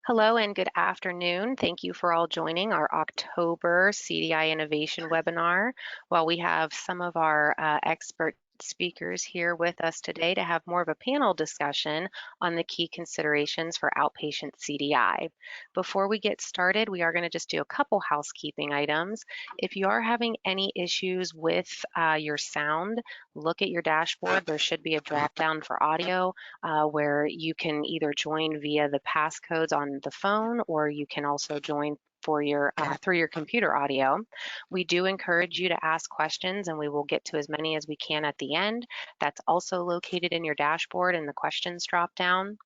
Hello and good afternoon. Thank you for all joining our October CDI Innovation webinar. While we have some of our expert speakers here with us today to have more of a panel discussion on the key considerations for outpatient CDI. Before we get started, we are going to just do a couple housekeeping items. If you are having any issues with your sound, look at your dashboard. There should be a drop down for audio where you can either join via the passcodes on the phone, or you can also join for your through your computer audio. We do encourage you to ask questions, and we will get to as many as we can at the end. That's also located in your dashboard in the questions drop down.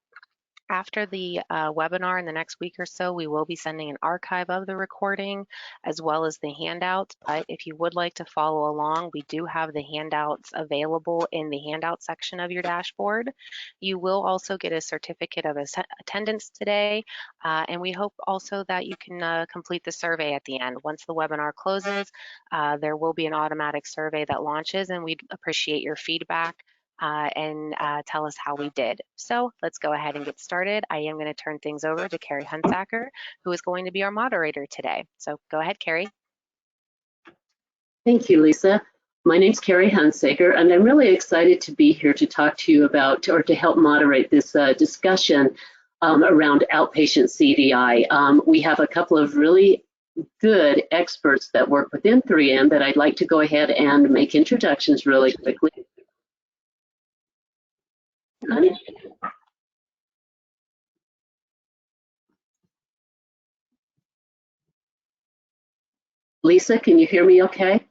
After the webinar in the next week or so, we will be sending an archive of the recording as well as the handouts. But if you would like to follow along, we do have the handouts available in the handout section of your dashboard. You will also get a certificate of attendance today, and we hope also that you can complete the survey at the end. Once the webinar closes, there will be an automatic survey that launches, and we'd appreciate your feedback and tell us how we did. So let's go ahead and get started. I am going to turn things over to Carrie Hunsaker, who is going to be our moderator today. So go ahead, Carrie. Thank you, Lisa. My name's Carrie Hunsaker, and I'm really excited to be here to talk to you about, or to help moderate this discussion around outpatient CDI. We have a couple of really good experts that work within 3M that I'd like to go ahead and make introductions really quickly. Lisa, can you hear me okay?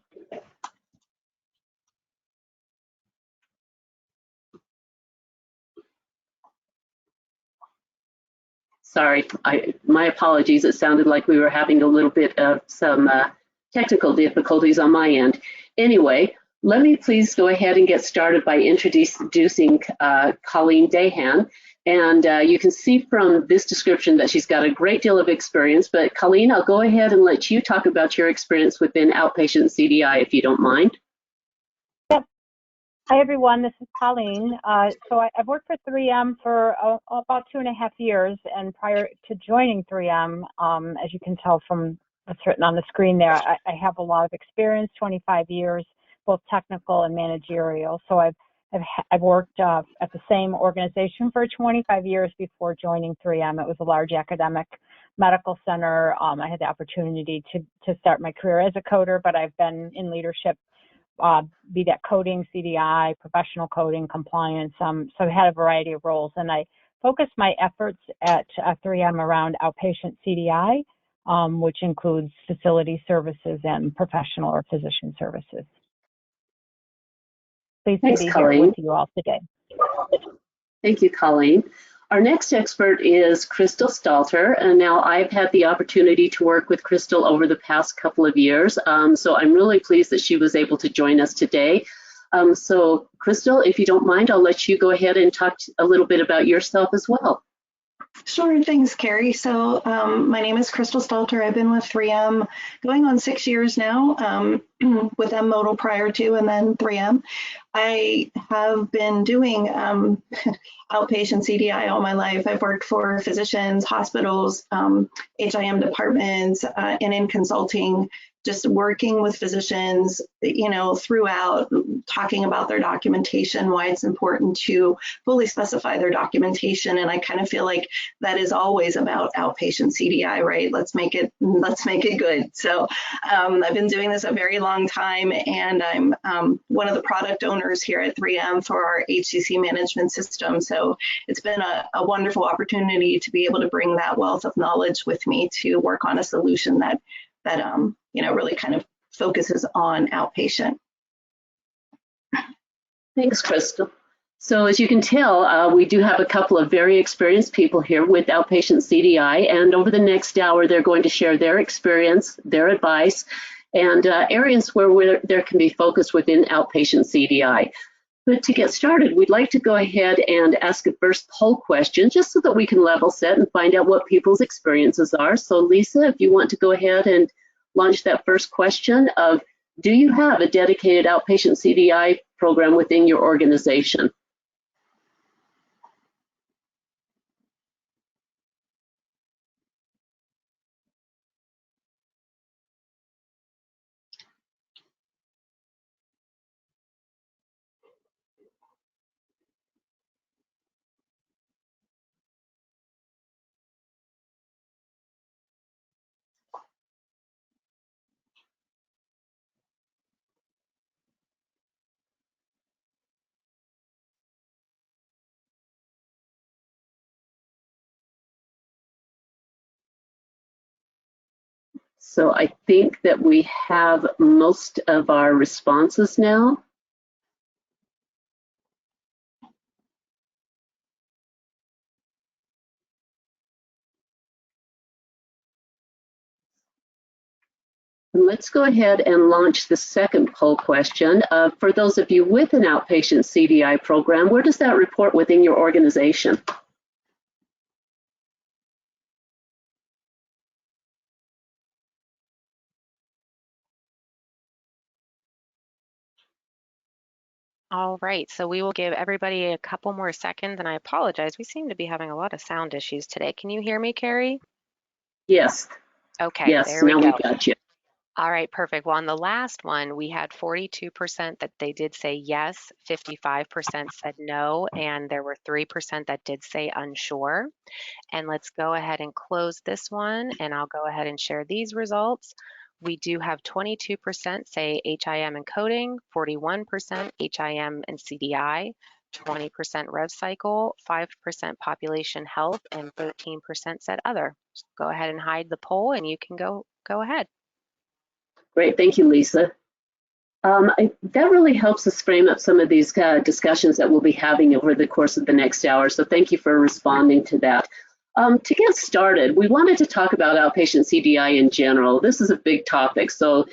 Sorry, my apologies. It sounded like we were having a little bit of some technical difficulties on my end. Anyway, let me please go ahead and get started by introducing Colleen Deighan. And you can see from this description that she's got a great deal of experience. But Colleen, I'll go ahead and let you talk about your experience within outpatient CDI, if you don't mind. Yep. Hi, everyone. This is Colleen. So I've worked for 3M for about 2.5 years. And prior to joining 3M, as you can tell from what's written on the screen there, I have a lot of experience, 25 years, both technical and managerial. So I've worked at the same organization for 25 years before joining 3M. It was a large academic medical center. I had the opportunity to start my career as a coder, but I've been in leadership, be that coding, CDI, professional coding, compliance. So I've had a variety of roles, and I focus my efforts at 3M around outpatient CDI, which includes facility services and professional or physician services. Pleased to be here with you all today. Thank you, Colleen. Our next expert is Crystal Stalter, and now I've had the opportunity to work with Crystal over the past couple of years, so I'm really pleased that she was able to join us today. So Crystal, if you don't mind, I'll let you go ahead and talk a little bit about yourself as well. Sure, thanks, Carrie. So my name is Crystal Stalter. I've been with 3M going on 6 years now, with M-Modal prior to, and then 3M. I have been doing outpatient CDI all my life. I've worked for physicians, hospitals, HIM departments, and in consulting, just working with physicians, throughout, talking about their documentation, why it's important to fully specify their documentation. And I kind of feel like that is always about outpatient CDI, right? Let's make it good. So I've been doing this a very long time, and I'm one of the product owners here at 3M for our HCC management system. So it's been a wonderful opportunity to be able to bring that wealth of knowledge with me to work on a solution that really kind of focuses on outpatient. Thanks, Crystal. So as you can tell, we do have a couple of very experienced people here with outpatient CDI, and over the next hour, they're going to share their experience, their advice, and areas where there can be focus within outpatient CDI. But to get started, we'd like to go ahead and ask a first poll question, just so that we can level set and find out what people's experiences are. So Lisa, if you want to go ahead and launch that first question of, do you have a dedicated outpatient CDI program within your organization? So I think that we have most of our responses now. Let's go ahead and launch the second poll question. For those of you with an outpatient CDI program, where does that report within your organization? All right, so we will give everybody a couple more seconds, and I apologize. We seem to be having a lot of sound issues today. Can you hear me, Carrie? Yes. Okay, Yes, there we now go. we got you. All right, perfect. Well, on the last one, we had 42% that they did say yes, 55% said no, and there were 3% that did say unsure. And let's go ahead and close this one, and I'll go ahead and share these results. We do have 22% say HIM and coding, 41% HIM and CDI, 20% rev cycle, 5% population health, and 13% said other. So go ahead and hide the poll, and you can go ahead. Great, thank you, Lisa. That really helps us frame up some of these discussions that we'll be having over the course of the next hour, so thank you for responding to that. To get started, we wanted to talk about outpatient CDI in general. This is a big topic, so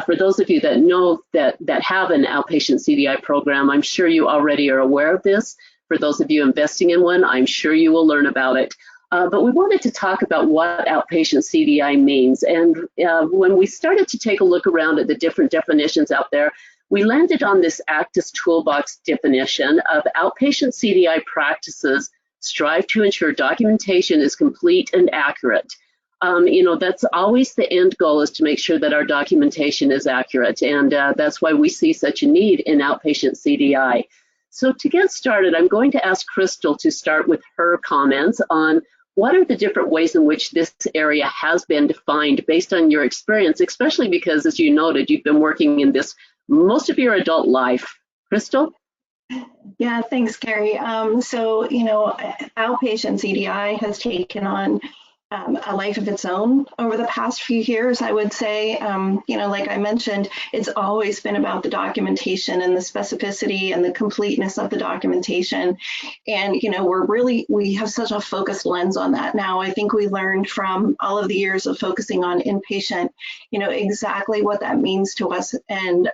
for those of you that know that have an outpatient CDI program, I'm sure you already are aware of this. For those of you investing in one, I'm sure you will learn about it. But we wanted to talk about what outpatient CDI means. And when we started to take a look around at the different definitions out there, we landed on this ACTIS Toolbox definition of outpatient CDI practices strive to ensure documentation is complete and accurate. That's always the end goal, is to make sure that our documentation is accurate. And that's why we see such a need in outpatient CDI. So to get started, I'm going to ask Crystal to start with her comments on what are the different ways in which this area has been defined based on your experience, especially because, as you noted, you've been working in this most of your adult life. Crystal? Yeah, thanks, Carrie. So, outpatient CDI has taken on a life of its own over the past few years, I would say. Like I mentioned, it's always been about the documentation and the specificity and the completeness of the documentation. And, we have such a focused lens on that now. I think we learned from all of the years of focusing on inpatient, exactly what that means to us, and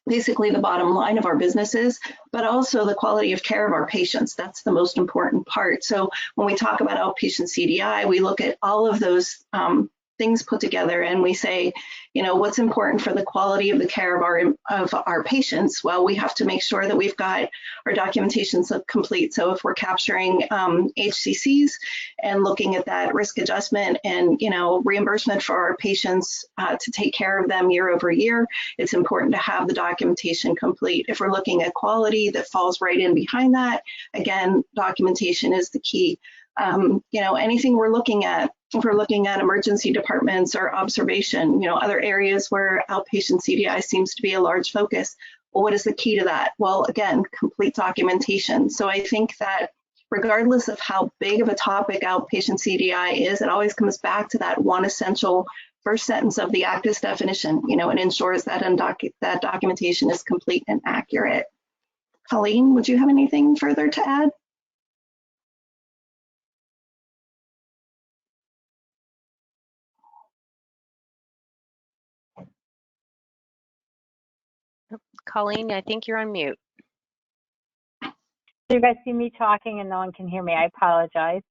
basically the bottom line of our businesses, but also the quality of care of our patients. That's the most important part. So when we talk about outpatient CDI, we look at all of those things put together, and we say, what's important for the quality of the care of our patients? Well, we have to make sure that we've got our documentation complete. So if we're capturing HCCs and looking at that risk adjustment and reimbursement for our patients to take care of them year over year, it's important to have the documentation complete. If we're looking at quality, that falls right in behind that. Again, documentation is the key. Anything we're looking at, if we're looking at emergency departments or observation, other areas where outpatient CDI seems to be a large focus, well, what is the key to that? Well, again, complete documentation. So I think that regardless of how big of a topic outpatient CDI is, it always comes back to that one essential first sentence of the ACTIS definition, and ensures that that documentation is complete and accurate. Colleen, would you have anything further to add? Colleen, I think you're on mute. You guys see me talking and no one can hear me. I apologize.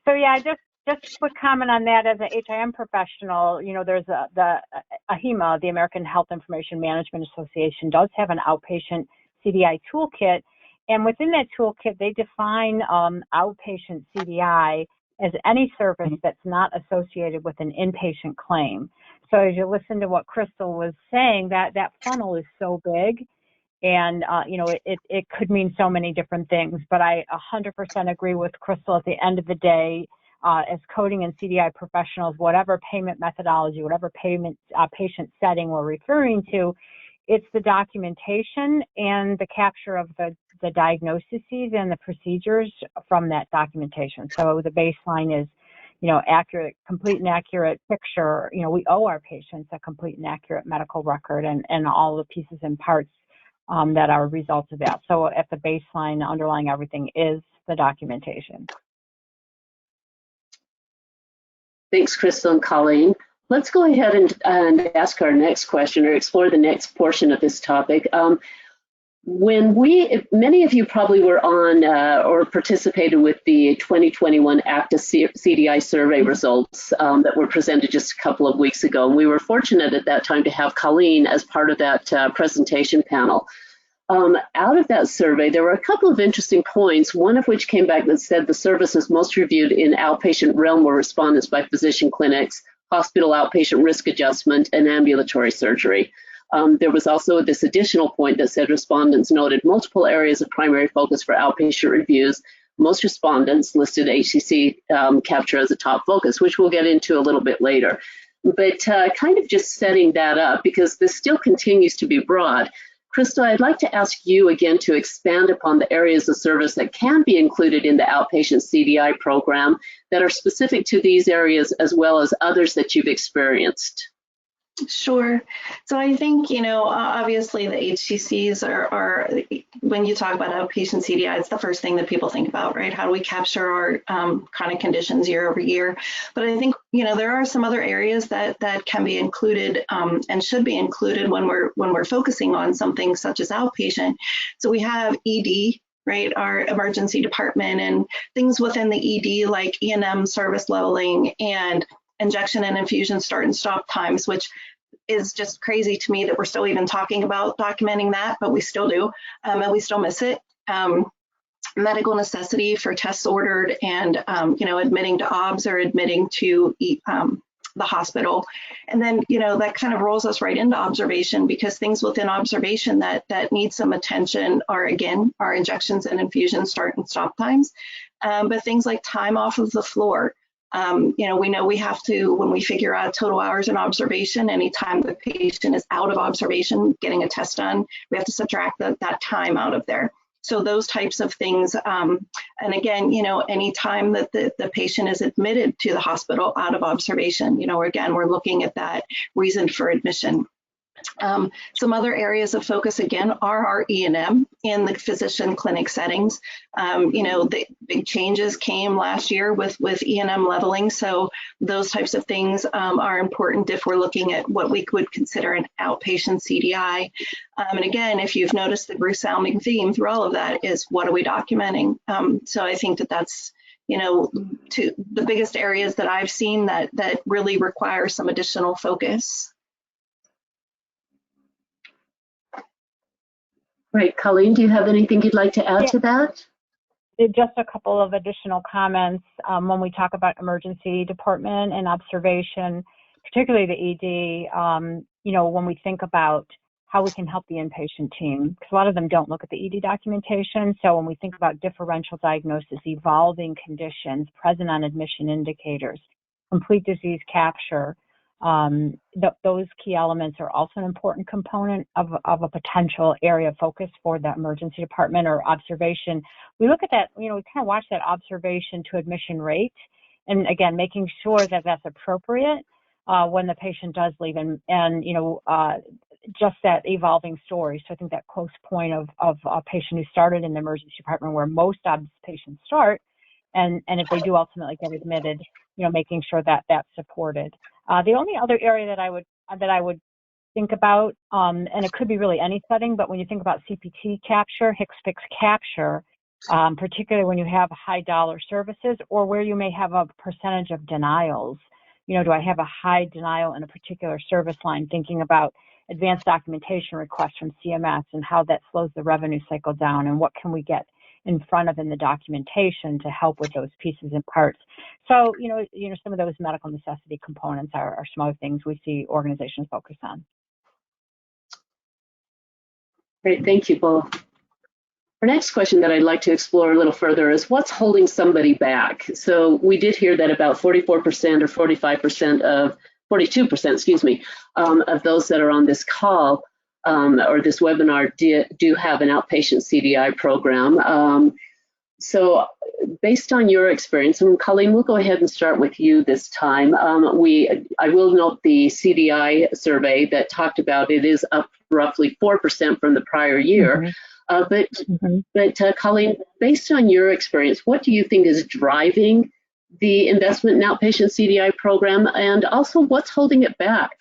So yeah, just a quick comment on that. As an HIM professional, there's the AHIMA, the American Health Information Management Association, does have an outpatient CDI toolkit. And within that toolkit, they define outpatient CDI as any service that's not associated with an inpatient claim. So as you listen to what Crystal was saying, that funnel is so big, and it could mean so many different things. But I 100% agree with Crystal. At the end of the day, as coding and CDI professionals, whatever payment methodology, whatever payment patient setting we're referring to, it's the documentation and the capture of the diagnoses and the procedures from that documentation. So the baseline is, complete and accurate picture. We owe our patients a complete and accurate medical record and all the pieces and parts that are results of that. So at the baseline, underlying everything is the documentation. Thanks, Crystal and Colleen. Let's go ahead and ask our next question or explore the next portion of this topic. Many of you probably were on or participated with the 2021 ACTA CDI survey results that were presented just a couple of weeks ago. And we were fortunate at that time to have Colleen as part of that presentation panel. Out of that survey, there were a couple of interesting points, one of which came back that said the services most reviewed in outpatient realm were respondents by physician clinics, hospital outpatient risk adjustment, and ambulatory surgery. There was also this additional point that said respondents noted multiple areas of primary focus for outpatient reviews. Most respondents listed HCC capture as a top focus, which we'll get into a little bit later. But kind of just setting that up, because this still continues to be broad. Crystal, I'd like to ask you again to expand upon the areas of service that can be included in the outpatient CDI program that are specific to these areas as well as others that you've experienced. Sure. So I think, obviously the HCCs are when you talk about outpatient CDI, it's the first thing that people think about, right? How do we capture our chronic conditions year over year? But I think, there are some other areas that can be included and should be included when we're focusing on something such as outpatient. So we have ED, right, our emergency department, and things within the ED like E&M service leveling and injection and infusion start and stop times, which is just crazy to me that we're still even talking about documenting that, but we still do, and we still miss it. Medical necessity for tests ordered and, admitting to OBS or admitting to the hospital. And then, that kind of rolls us right into observation, because things within observation that need some attention are, again, our injections and infusion start and stop times, but things like time off of the floor. We know we have to, when we figure out total hours in observation, anytime the patient is out of observation, getting a test done, we have to subtract that time out of there. So those types of things, and again, any time that the patient is admitted to the hospital out of observation, again, we're looking at that reason for admission. Some other areas of focus, again, are our E&M in the physician clinic settings. The big changes came last year with E&M leveling, so those types of things are important if we're looking at what we would consider an outpatient CDI. And again, if you've noticed, the resounding theme through all of that is, what are we documenting? So I think that's to the biggest areas that I've seen that really require some additional focus. Right, Colleen, do you have anything you'd like to add to that? Just a couple of additional comments. When we talk about emergency department and observation, particularly the ED, when we think about how we can help the inpatient team, because a lot of them don't look at the ED documentation. So when we think about differential diagnosis, evolving conditions, present on admission indicators, complete disease capture, those key elements are also an important component of a potential area of focus for the emergency department or observation. We look at that, we kind of watch that observation to admission rate, and again, making sure that that's appropriate when the patient does leave, and just that evolving story. So I think that close point of a patient who started in the emergency department, where most OBS patients start, and if they do ultimately get admitted, making sure that that's supported. The only other area that I would think about, and it could be really any setting, but when you think about CPT capture, HCPCS capture, particularly when you have high dollar services or where you may have a percentage of denials, do I have a high denial in a particular service line, thinking about advanced documentation requests from CMS and how that slows the revenue cycle down, and what can we get in front of in the documentation to help with those pieces and parts. So, some of those medical necessity components are some other things we see organizations focus on. Great, thank you both. Our next question that I'd like to explore a little further is, what's holding somebody back? So we did hear that about 44% or 45% of 42%, excuse me, of those that are on this call or this webinar do have an outpatient CDI program. So based on your experience, and Colleen, we'll go ahead and start with you this time. I will note the CDI survey that talked about it is up roughly 4% from the prior year. But Colleen, based on your experience, what do you think is driving the investment in outpatient CDI program, and also what's holding it back?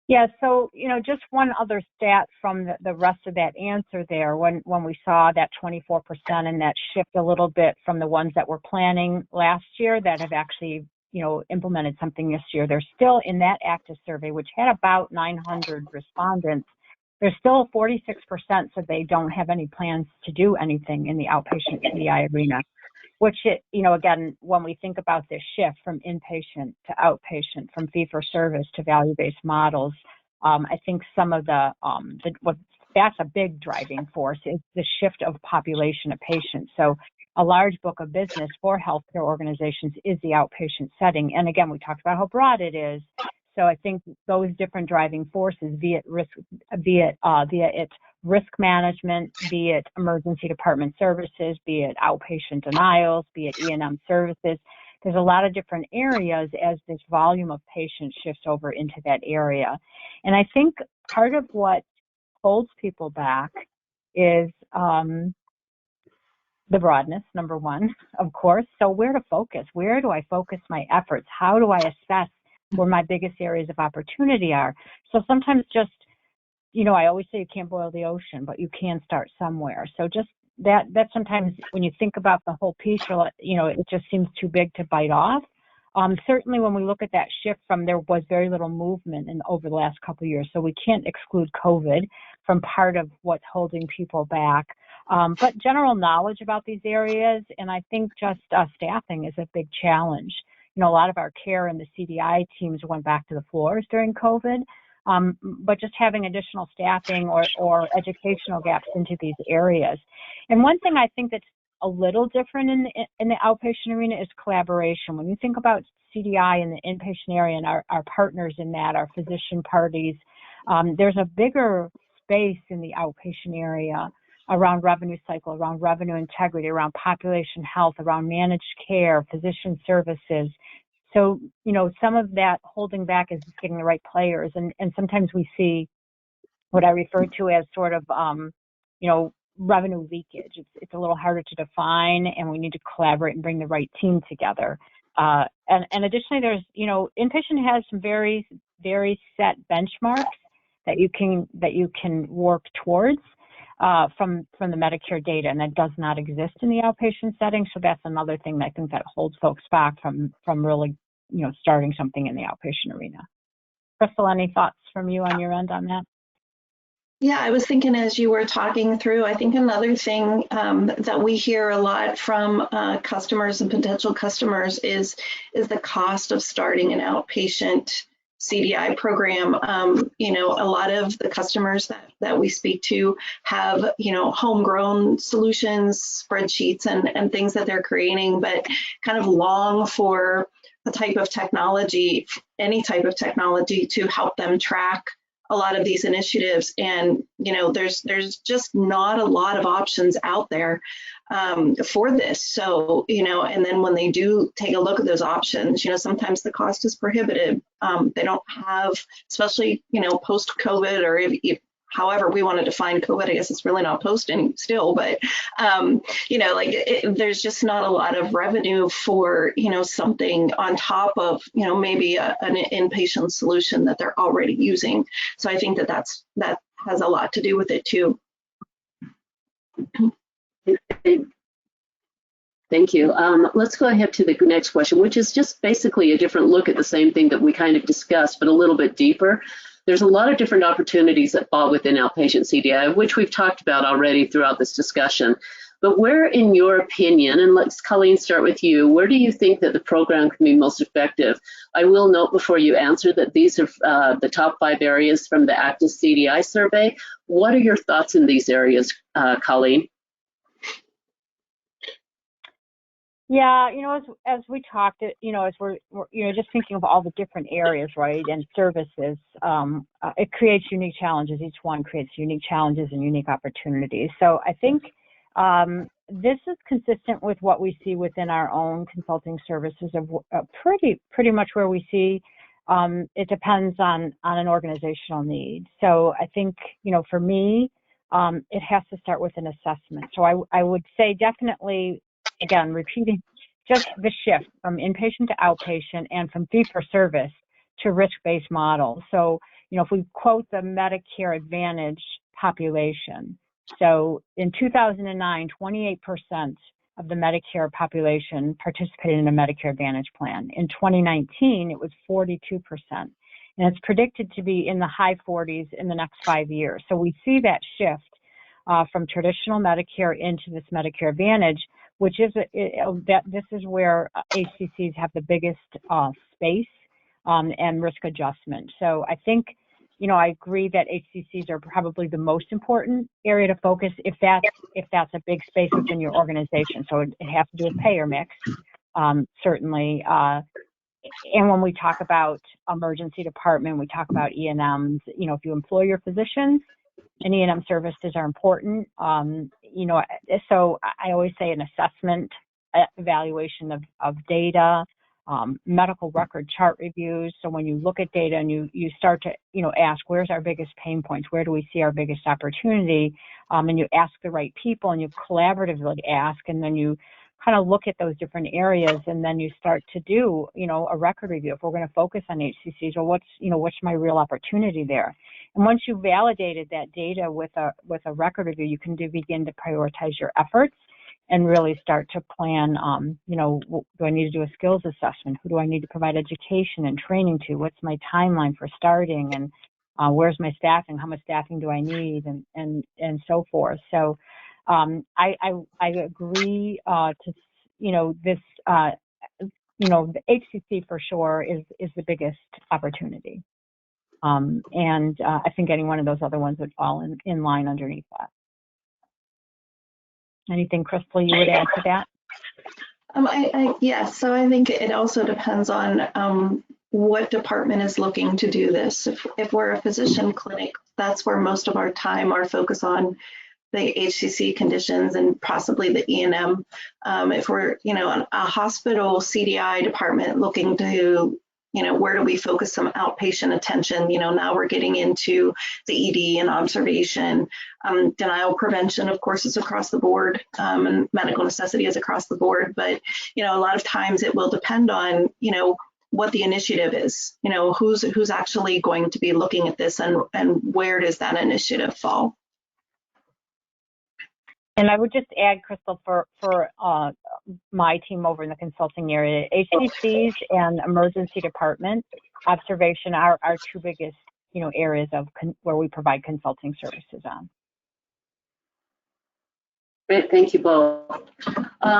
Yeah, so, just one other stat from the rest of that answer there, when we saw that 24% and that shift a little bit from the ones that were planning last year that have actually, implemented something this year, they're still in that active survey, which had about 900 respondents. There's still 46% said they don't have any plans to do anything in the outpatient CDI arena, which, again, when we think about this shift from inpatient to outpatient, from fee-for-service to value-based models, I think some of that's a big driving force is the shift of population of patients. So a large book of business for healthcare organizations is the outpatient setting. And again, we talked about how broad it is. So I think those different driving forces, be it risk management, be it emergency department services, be it outpatient denials, be it E&M services. There's a lot of different areas as this volume of patients shifts over into that area. And I think part of what holds people back is the broadness, number one, of course. So where to focus? Where do I focus my efforts? How do I assess where my biggest areas of opportunity are? So sometimes just, I always say you can't boil the ocean, but you can start somewhere. So just that sometimes when you think about the whole piece, it just seems too big to bite off. Certainly when we look at that shift from there was very little movement over the last couple of years, so we can't exclude COVID from part of what's holding people back. But general knowledge about these areas, and I think just staffing is a big challenge. A lot of our care and the CDI teams went back to the floors during COVID, but just having additional staffing or educational gaps into these areas. And one thing I think that's a little different in the outpatient arena is collaboration. When you think about CDI in the inpatient area and our partners in that, our physician parties, there's a bigger space in the outpatient area around revenue cycle, around revenue integrity, around population health, around managed care, physician services. So, some of that holding back is just getting the right players. And sometimes we see what I refer to as sort of, revenue leakage. It's a little harder to define, and we need to collaborate and bring the right team together. And additionally, there's, inpatient has some very, very set benchmarks that you can work towards from the Medicare data, and that does not exist in the outpatient setting. So that's another thing that I think that holds folks back from really, starting something in the outpatient arena. Crystal, any thoughts from you on your end on that? Yeah, I was thinking as you were talking through, I think another thing that we hear a lot from customers and potential customers is the cost of starting an outpatient CDI program. A lot of the customers that we speak to have, homegrown solutions, spreadsheets and things that they're creating, but kind of long for a type of technology, any type of technology to help them track a lot of these initiatives. And, there's just not a lot of options out there for this. So, and then when they do take a look at those options, sometimes the cost is prohibitive. They don't have, especially, post-COVID, or if however we want to define COVID, I guess it's really not posting still, but, there's just not a lot of revenue for, something on top of, maybe an inpatient solution that they're already using. So I think that has a lot to do with it too. Thank you. Let's go ahead to the next question, which is just basically a different look at the same thing that we kind of discussed, but a little bit deeper. There's a lot of different opportunities that fall within outpatient CDI, which we've talked about already throughout this discussion. But where, in your opinion, and let's, Colleen, start with you, where do you think that the program can be most effective? I will note before you answer that these are the top 5 areas from the active CDI survey. What are your thoughts in these areas, Colleen? Yeah, as we talked, as we're just thinking of all the different areas, right, and services, it creates unique challenges. Each one creates unique challenges and unique opportunities. So I think This is consistent with what we see within our own consulting services of pretty much where we see it depends on an organizational need. So I think, for me, it has to start with an assessment. So I would say definitely, again, repeating just the shift from inpatient to outpatient and from fee-for-service to risk-based models. So, if we quote the Medicare Advantage population, so in 2009, 28% of the Medicare population participated in a Medicare Advantage plan. In 2019, it was 42%. And it's predicted to be in the high 40s in the next 5 years. So we see that shift from traditional Medicare into this Medicare Advantage, which is this is where HCCs have the biggest space and risk adjustment. So I think, I agree that HCCs are probably the most important area to focus if that's a big space within your organization. So it has to do with payer mix, certainly. And when we talk about emergency department, we talk about E&Ms. If you employ your physicians, and E&M services are important. So I always say an assessment, evaluation of data, medical record chart reviews. So when you look at data and you start to, ask, where's our biggest pain points? Where do we see our biggest opportunity? And you ask the right people and you collaboratively ask, and then you kind of look at those different areas, and then you start to do, a record review. If we're going to focus on HCCs, well, what's my real opportunity there? And once you validated that data with a record review, you can begin to prioritize your efforts and really start to plan, do I need to do a skills assessment? Who do I need to provide education and training to? What's my timeline for starting? And where's my staffing? How much staffing do I need? And so forth. So I agree to, this, the HCC for sure is the biggest opportunity. And I think any one of those other ones would fall in line underneath that. Anything, Crystal, you would add to that? Yes, so I think it also depends on what department is looking to do this. If we're a physician clinic, that's where most of our time, our focus on the HCC conditions and possibly the E&M. If we're, a hospital CDI department looking to, where do we focus some outpatient attention? Now we're getting into the ED and observation. Denial prevention, of course, is across the board, and medical necessity is across the board. But, a lot of times it will depend on, what the initiative is, who's actually going to be looking at this and where does that initiative fall? And I would just add, Crystal, for my team over in the consulting area, HCCs and emergency department observation are our two biggest, areas of where we provide consulting services on. Great, thank you both.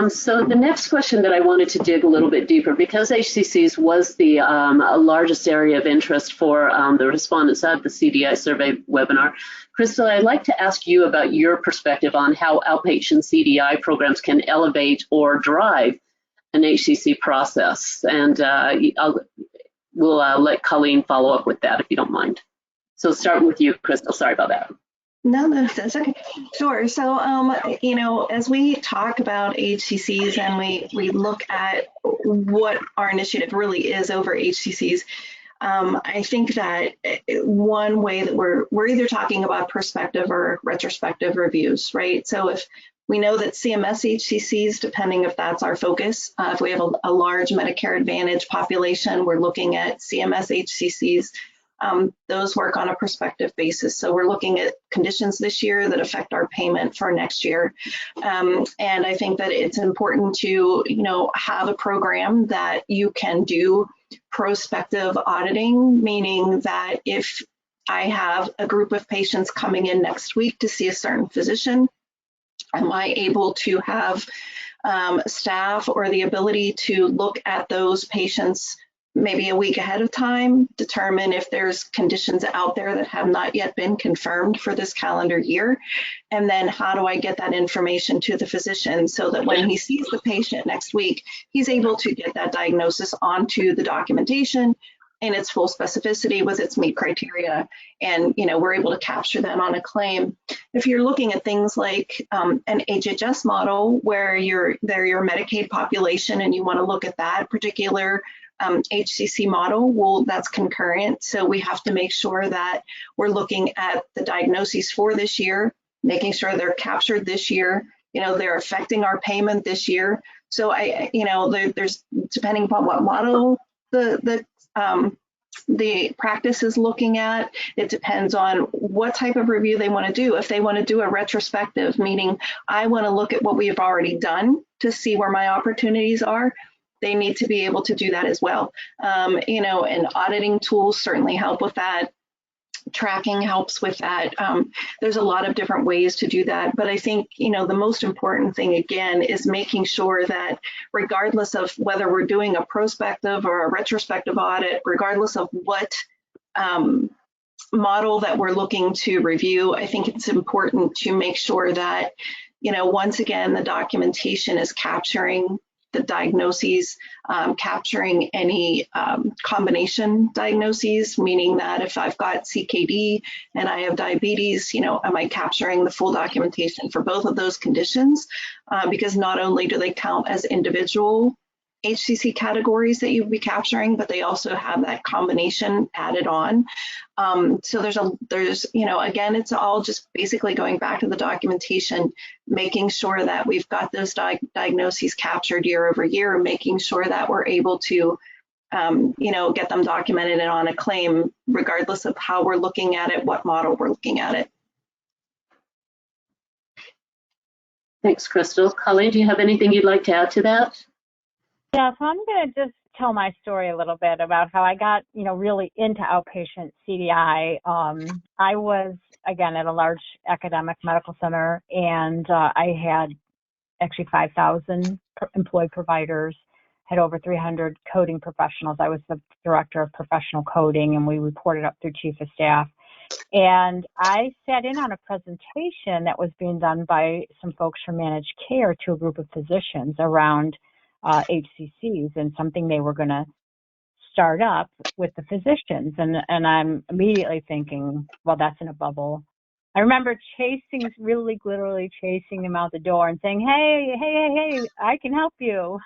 So the next question that I wanted to dig a little bit deeper, because HCCs was the largest area of interest for the respondents at the CDI survey webinar. Crystal, I'd like to ask you about your perspective on how outpatient CDI programs can elevate or drive an HCC process. And we'll let Colleen follow up with that if you don't mind. So start with you, Crystal. Sorry about that. No, that's okay. Sure. So, as we talk about HCCs and we look at what our initiative really is over HCCs, I think that one way that we're either talking about prospective or retrospective reviews, right? So if we know that CMS HCCs, depending if that's our focus, if we have a large Medicare Advantage population, we're looking at CMS HCCs. Those work on a prospective basis. So we're looking at conditions this year that affect our payment for next year. And I think that it's important to, have a program that you can do prospective auditing, meaning that if I have a group of patients coming in next week to see a certain physician, am I able to have staff or the ability to look at those patients maybe a week ahead of time, determine if there's conditions out there that have not yet been confirmed for this calendar year, and then how do I get that information to the physician so that when he sees the patient next week, he's able to get that diagnosis onto the documentation, in its full specificity with its meet criteria, and we're able to capture that on a claim. If you're looking at things like an HHS model where they're your Medicaid population and you want to look at that particular HCC model, well, that's concurrent. So we have to make sure that we're looking at the diagnoses for this year, making sure they're captured this year, they're affecting our payment this year. So there's, depending upon what model the practice is looking at, it depends on what type of review they want to do. If they want to do a retrospective, meaning I want to look at what we have already done to see where my opportunities are, they need to be able to do that as well. And auditing tools certainly help with that. Tracking helps with that. There's a lot of different ways to do that. But I think, the most important thing, again, is making sure that regardless of whether we're doing a prospective or a retrospective audit, regardless of what model that we're looking to review, I think it's important to make sure that, once again, the documentation is capturing the diagnoses, capturing any combination diagnoses, meaning that if I've got CKD and I have diabetes, am I capturing the full documentation for both of those conditions? Because not only do they count as individual HCC categories that you'll be capturing, but they also have that combination added on. So there's again, it's all just basically going back to the documentation, making sure that we've got those diagnoses captured year over year, making sure that we're able to, get them documented and on a claim, regardless of how we're looking at it, what model we're looking at it. Thanks, Crystal. Colleen, do you have anything you'd like to add to that? Yeah, so I'm going to just tell my story a little bit about how I got, really into outpatient CDI. I was, again, at a large academic medical center, and I had actually 5,000 employed providers, had over 300 coding professionals. I was the director of professional coding, and we reported up through chief of staff. And I sat in on a presentation that was being done by some folks from managed care to a group of physicians around HCCs and something they were going to start up with the physicians. And I'm immediately thinking, well, that's in a bubble. I remember literally chasing them out the door and saying, hey, I can help you.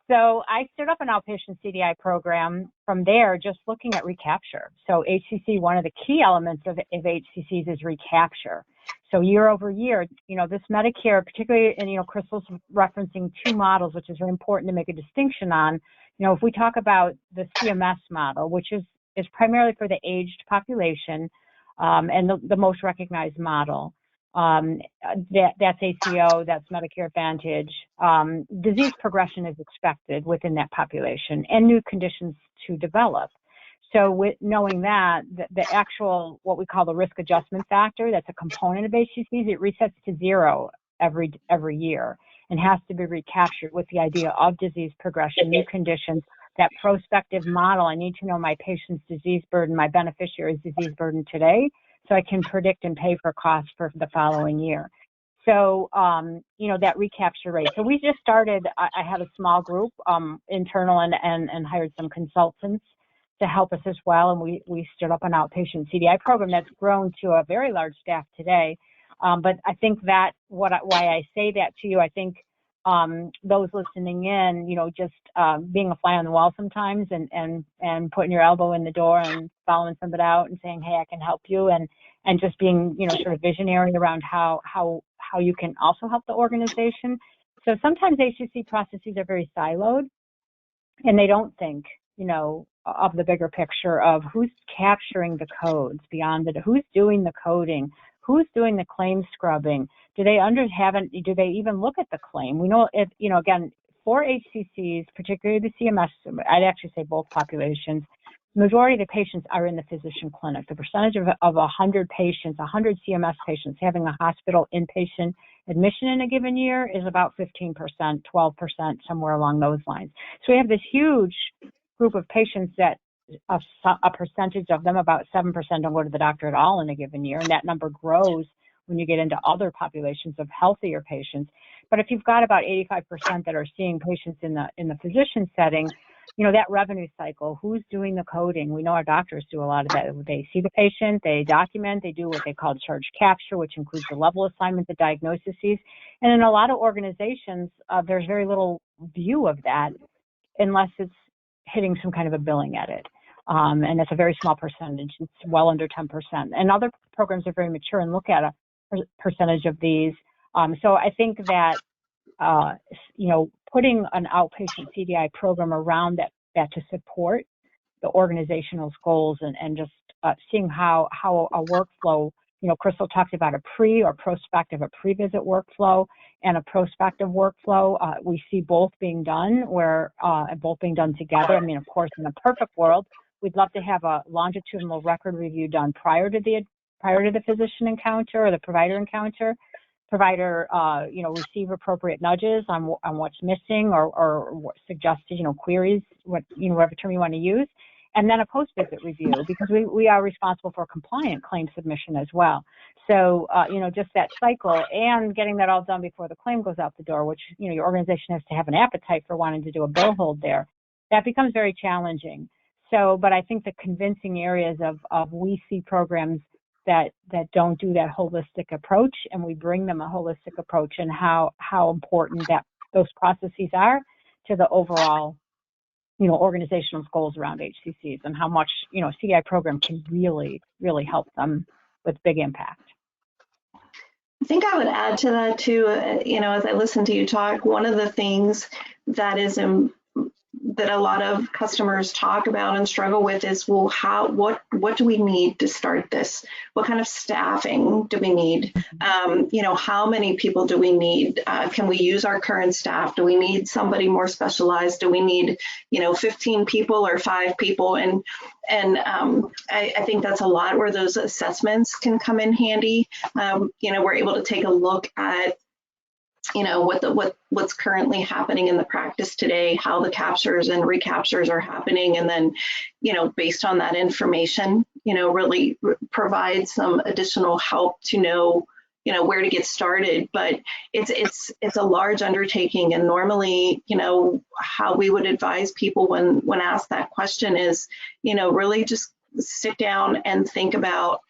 So I stood up an outpatient CDI program from there, just looking at recapture. So HCC, one of the key elements of HCCs is recapture. So year over year, this Medicare, particularly, and Crystal's referencing two models, which is very important to make a distinction on. If we talk about the CMS model, which is primarily for the aged population, and the most recognized model, that's ACO, that's Medicare Advantage. Disease progression is expected within that population and new conditions to develop. So with knowing that, the actual, what we call the risk adjustment factor, that's a component of HCCs, it resets to zero every year and has to be recaptured with the idea of disease progression, new conditions. That prospective model, I need to know my patient's disease burden, my beneficiary's disease burden today, so I can predict and pay for costs for the following year. So, that recapture rate. So we just started, I had a small group, internal and hired some consultants to help us as well. And we stood up an outpatient CDI program that's grown to a very large staff today. But I think that why I say that to you, I think those listening in, just being a fly on the wall sometimes and putting your elbow in the door and following somebody out and saying, hey, I can help you, and just being, sort of visionary around how you can also help the organization. So sometimes HCC processes are very siloed, and they don't think, of the bigger picture of who's capturing the codes beyond it, who's doing the coding, who's doing the claim scrubbing. Do they even look at the claim? We know if, again, for HCCs, particularly the CMS, I'd actually say both populations, the majority of the patients are in the physician clinic. The percentage of 100 patients, 100 CMS patients having a hospital inpatient admission in a given year is about 15%, 12%, somewhere along those lines. So we have this huge group of patients that a percentage of them, about 7%, don't go to the doctor at all in a given year, and that number grows when you get into other populations of healthier patients. But if you've got about 85% that are seeing patients in the physician setting, that revenue cycle, who's doing the coding? We know our doctors do a lot of that. They see the patient, they document, they do what they call charge capture, which includes the level assignment, the diagnoses. And in a lot of organizations, there's very little view of that unless it's hitting some kind of a billing edit. And it's a very small percentage. It's well under 10%. And other programs are very mature and look at a percentage of these. So I think that, putting an outpatient CDI program around that to support the organizational goals and just seeing how a workflow, Crystal talked about a prospective, a pre-visit workflow and a prospective workflow. We see both being done both being done together. I mean, of course, in a perfect world, we'd love to have a longitudinal record review done prior to the physician encounter or the provider encounter. Provider, receive appropriate nudges on what's missing or what suggested, queries, whatever term you want to use, and then a post-visit review, because we are responsible for compliant claim submission as well. So, just that cycle and getting that all done before the claim goes out the door, which, your organization has to have an appetite for wanting to do a bill hold there. That becomes very challenging. So, but I think the convincing areas of we see programs that don't do that holistic approach, and we bring them a holistic approach, and how important that those processes are to the overall, organizational goals around HCCs, and how much, CDI program can really, really help them with big impact. I think I would add to that too, as I listen to you talk, one of the things that that a lot of customers talk about and struggle with is, well, what do we need to start this? What kind of staffing do we need? How many people do we need? Can we use our current staff? Do we need somebody more specialized? Do we need, 15 people or 5 people? And I think that's a lot where those assessments can come in handy. We're able to take a look at what's currently happening in the practice today, how the captures and recaptures are happening, and then, based on that information, really provide some additional help to know, where to get started. But it's a large undertaking, and normally, how we would advise people when asked that question is, really just sit down and think about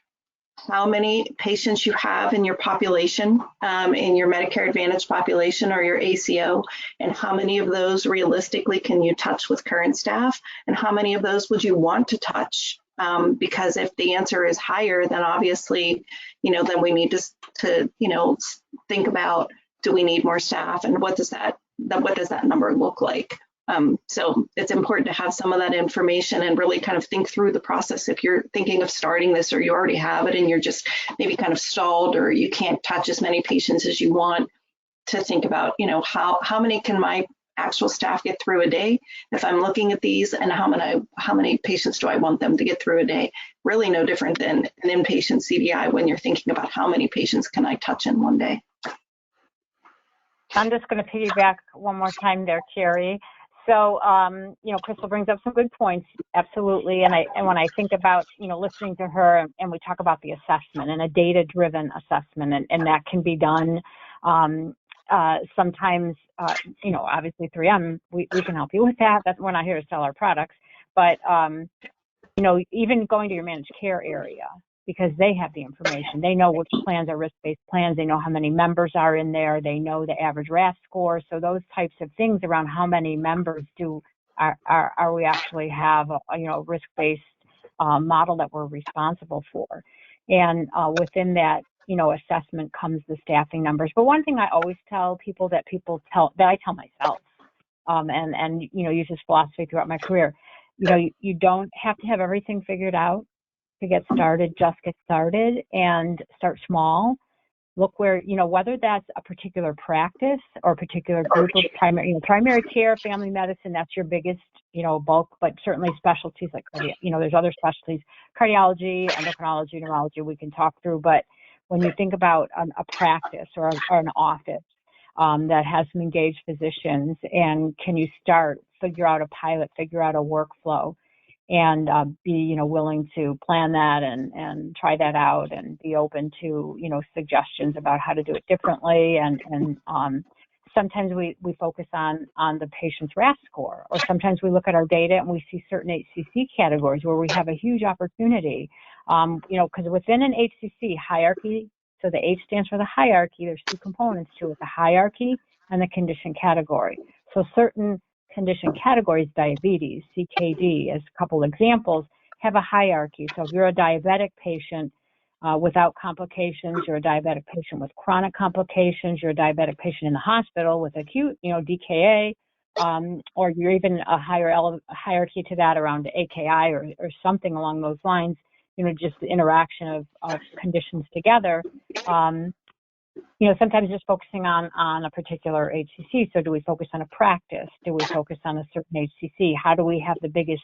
how many patients you have in your population, in your Medicare Advantage population or your ACO, and how many of those realistically can you touch with current staff, and how many of those would you want to touch? Because if the answer is higher, then obviously, then we need to think about, do we need more staff, and what does that number look like? So it's important to have some of that information and really kind of think through the process. If you're thinking of starting this, or you already have it and you're just maybe kind of stalled, or you can't touch as many patients as you want, to think about, how many can my actual staff get through a day if I'm looking at these, and how many patients do I want them to get through a day? Really no different than an inpatient CDI when you're thinking about how many patients can I touch in one day. I'm just going to piggyback one more time there, Carrie. So, Crystal brings up some good points, absolutely. And when I think about, listening to her, and we talk about the assessment and a data-driven assessment, and that can be done sometimes, obviously 3M, we can help you with that. We're not here to sell our products, but, even going to your managed care area, because they have the information. They know which plans are risk-based plans. They know how many members are in there. They know the average RAS score. So those types of things around how many members are we actually have a risk-based model that we're responsible for. And within that, assessment comes the staffing numbers. But one thing I always tell people that I tell myself, and use this philosophy throughout my career, you don't have to have everything figured out to get started. Just get started and start small. Look where, whether that's a particular practice or a particular group of primary care, family medicine, that's your biggest, bulk, but certainly specialties like, there's other specialties, cardiology, endocrinology, neurology, we can talk through. But when you think about a practice or an office that has some engaged physicians, and can you figure out a pilot, figure out a workflow, and be willing to plan that and try that out, and be open to suggestions about how to do it differently, and sometimes we focus on the patient's RAS score, or sometimes we look at our data and we see certain HCC categories where we have a huge opportunity. Because within an HCC hierarchy, so the H stands for the hierarchy, there's two components to it, the hierarchy and the condition category. So certain condition categories, diabetes, CKD, as a couple examples, have a hierarchy. So if you're a diabetic patient without complications, you're a diabetic patient with chronic complications, you're a diabetic patient in the hospital with acute, DKA, or you're even a hierarchy to that around AKI or something along those lines, just the interaction of conditions together. Sometimes just focusing on a particular HCC. So do we focus on a practice? Do we focus on a certain HCC? How do we have the biggest,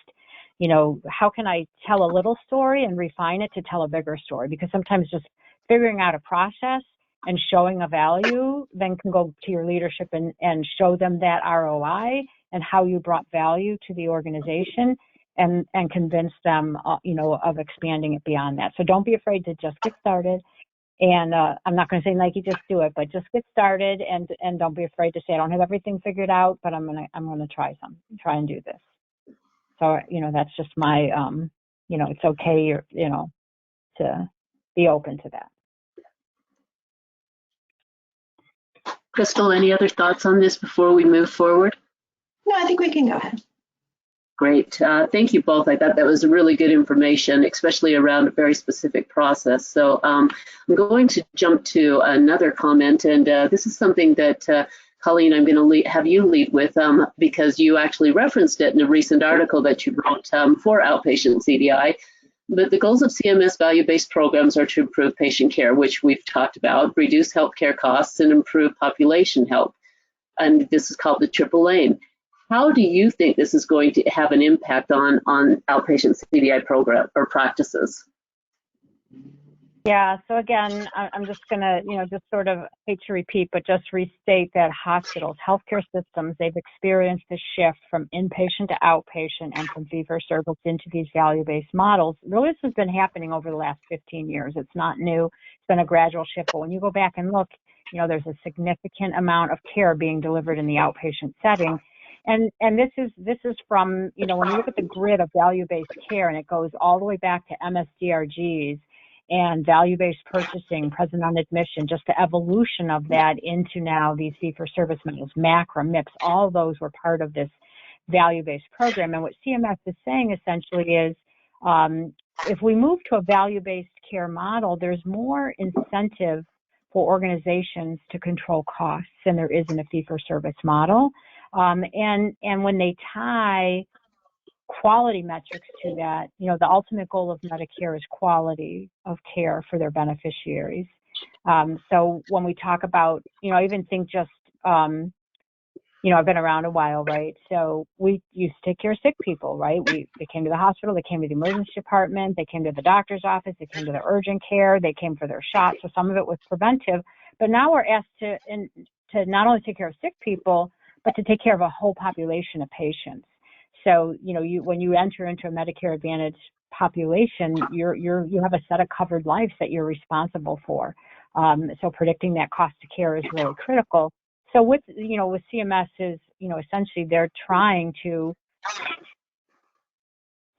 how can I tell a little story and refine it to tell a bigger story? Because sometimes just figuring out a process and showing a value then can go to your leadership and show them that ROI and how you brought value to the organization and convince them, of expanding it beyond that. So don't be afraid to just get started. And I'm not going to say, Nike, just do it, but just get started and don't be afraid to say, I don't have everything figured out, but I'm gonna try and do this. So, that's just my, it's okay, to be open to that. Crystal, any other thoughts on this before we move forward? No, I think we can go ahead. Great. Thank you both. I thought that was really good information, especially around a very specific process. So I'm going to jump to another comment, and this is something that, Colleen, I'm going to have you lead with because you actually referenced it in a recent article that you wrote for Outpatient CDI. But the goals of CMS value-based programs are to improve patient care, which we've talked about, reduce healthcare costs, and improve population health. And this is called the triple aim. How do you think this is going to have an impact on outpatient CDI program or practices? Yeah, so again, I'm just going to, just sort of hate to repeat, but just restate that hospitals, healthcare systems, they've experienced a shift from inpatient to outpatient and from fee-for-service into these value-based models. Really, this has been happening over the last 15 years. It's not new. It's been a gradual shift. But when you go back and look, there's a significant amount of care being delivered in the outpatient setting. And this is from, when you look at the grid of value-based care, and it goes all the way back to MSDRGs and value-based purchasing, present on admission, just the evolution of that into now these fee-for-service models, MACRA, MIPS, all those were part of this value-based program. And what CMS is saying essentially is, if we move to a value-based care model, there's more incentive for organizations to control costs than there is in a fee-for-service model. And when they tie quality metrics to that, the ultimate goal of Medicare is quality of care for their beneficiaries. So when we talk about, I even think just, I've been around a while, right? So we used to take care of sick people, right? They came to the hospital, they came to the emergency department, they came to the doctor's office, they came to the urgent care, they came for their shots. So some of it was preventive, but now we're asked to not only take care of sick people, but to take care of a whole population of patients. So, when you enter into a Medicare Advantage population, you have a set of covered lives that you're responsible for. So predicting that cost of care is really critical. So with CMS is, essentially they're trying to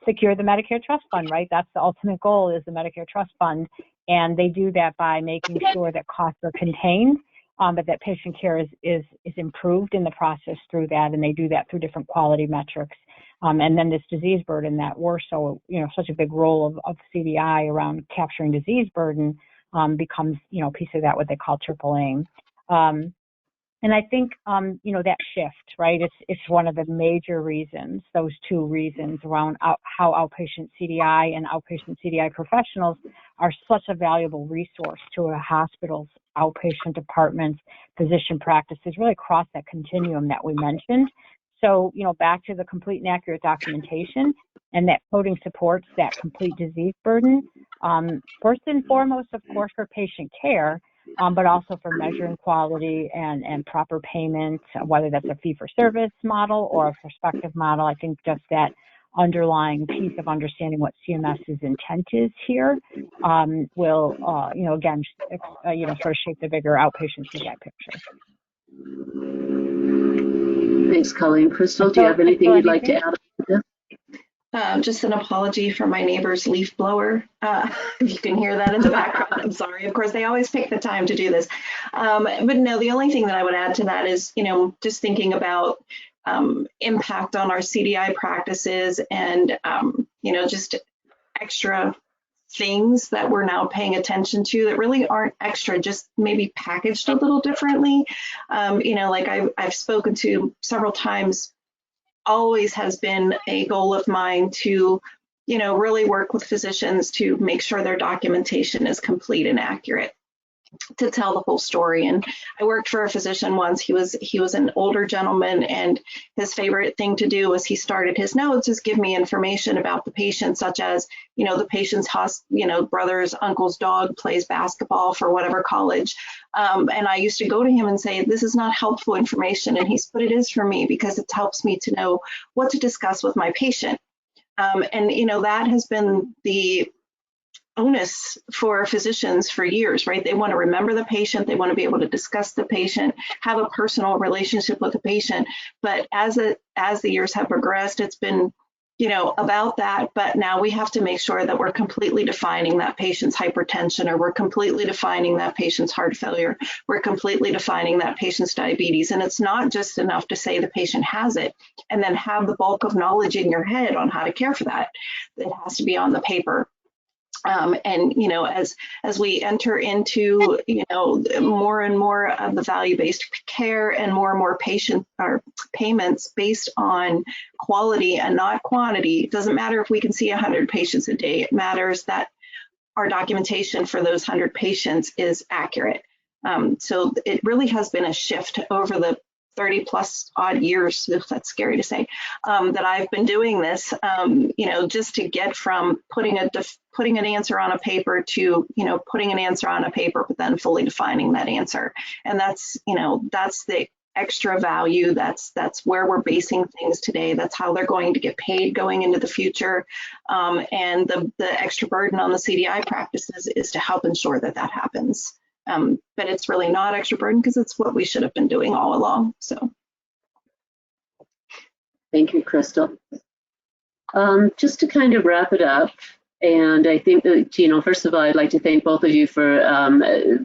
secure the Medicare Trust Fund, right? That's the ultimate goal, is the Medicare Trust Fund. And they do that by making sure that costs are contained, but that patient care is improved in the process through that, and they do that through different quality metrics. And then this disease burden that we're so, such a big role of CDI around capturing disease burden becomes, a piece of that, what they call triple aim. And I think, that shift, right, it's one of the major reasons, those two reasons around how outpatient CDI and outpatient CDI professionals are such a valuable resource to a hospital's outpatient departments, physician practices, really across that continuum that we mentioned. So, back to the complete and accurate documentation, and that coding supports that complete disease burden, first and foremost, of course, for patient care, but also for measuring quality and proper payment, whether that's a fee-for-service model or a prospective model. I think just that underlying piece of understanding what CMS's intent is here will, again, sort of shape the bigger outpatient CDI picture. Thanks, Colleen. Crystal, do you So, have anything Crystal, you'd like to add to this? Just an apology for my neighbor's leaf blower. If you can hear that in the background, I'm sorry. Of course, they always take the time to do this. But no, the only thing that I would add to that is, just thinking about impact on our CDI practices and, just extra things that we're now paying attention to that really aren't extra, just maybe packaged a little differently. Like I've spoken to several times, always has been a goal of mine to, really work with physicians to make sure their documentation is complete and accurate, to tell the whole story. And I worked for a physician once. He was an older gentleman, and his favorite thing to do was he started his notes is give me information about the patient, such as, the patient's brother's uncle's dog plays basketball for whatever college. And I used to go to him and say, this is not helpful information. And but it is for me, because it helps me to know what to discuss with my patient. And that has been the onus for physicians for years, right? They want to remember the patient, they want to be able to discuss the patient, have a personal relationship with the patient. But as the years have progressed, it's been, about that. But now we have to make sure that we're completely defining that patient's hypertension, or we're completely defining that patient's heart failure, we're completely defining that patient's diabetes. And it's not just enough to say the patient has it and then have the bulk of knowledge in your head on how to care for that. It has to be on the paper. And as we enter into more and more of the value-based care and more patient or payments based on quality and not quantity, it doesn't matter if we can see 100 patients a day. It matters that our documentation for those 100 patients is accurate. So it really has been a shift over the 30 plus odd years, that's scary to say, that I've been doing this, just to get from putting an answer on a paper to, putting an answer on a paper, but then fully defining that answer. And that's the extra value. That's where we're basing things today. That's how they're going to get paid going into the future. And the extra burden on the CDI practices is to help ensure that that happens. But it's really not extra burden, because it's what we should have been doing all along. So, thank you, Crystal. Just to kind of wrap it up, and I think that, first of all, I'd like to thank both of you for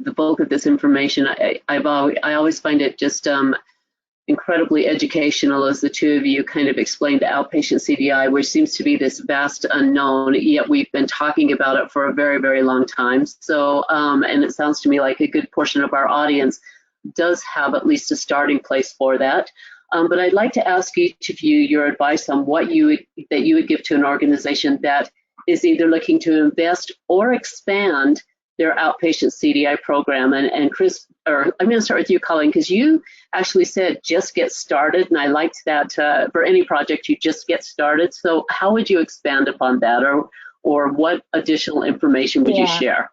the bulk of this information. I always find it just incredibly educational as the two of you kind of explained the outpatient CDI, which seems to be this vast unknown, yet we've been talking about it for a very, very long time. So, and it sounds to me like a good portion of our audience does have at least a starting place for that. But I'd like to ask each of you your advice on what you would give to an organization that is either looking to invest or expand their outpatient CDI program. And Chris, or I'm going to start with you, Colleen, because you actually said just get started, and I liked that for any project you just get started. So how would you expand upon that, or what additional information would you share?